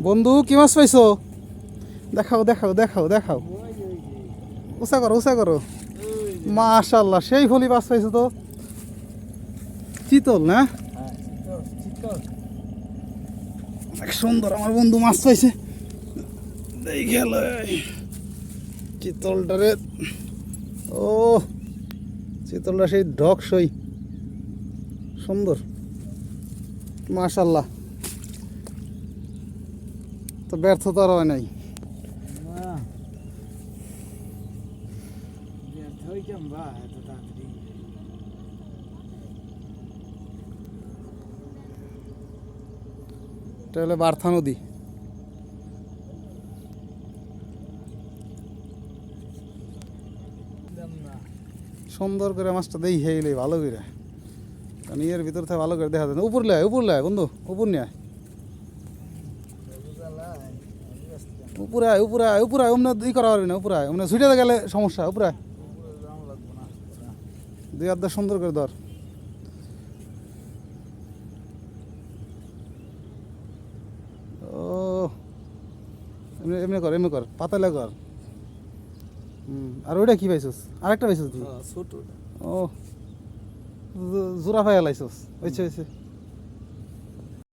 বন্ধু কি মাছ পাইছো? দেখাও দেখাও দেখাও দেখাও। উঁচা করো উঁচা করো। মাশাল্লাহ সেই ফলি মাছ পাইছো তো। চিতল না? অনেক সুন্দর আমার বন্ধু মাছ পাইছে। এই গেল চিতলটারে। ও চিতলটা সেই ঢক সই সুন্দর। মাশাল্লাহ। তো ব্যর্থ তো আর হয় নাই। এটা হলো বার্থা নদী। সুন্দর করে মাছটা দেই হেইলে ভালো করে, কারণ এর ভিতর থেকে ভালো করে দেখা যায় না। উপর লাই বন্ধু, উপর নিয়ে আয়। উপরে আয় অমনে ই করা পারবি না। উপরে আয় অমনে ছুটে গেলে সমস্যা। উপরে আয়, দুই হাত দিয়ে সুন্দর করে ধর। ও এমনি এমনি কর, এমনি কর, পাতালে কর। আর ওইটা কি পাইছস? আরেকটা পাইছস তুই? ও জোড়া পাইয়া লাইছস। হয়েছে হয়েছে।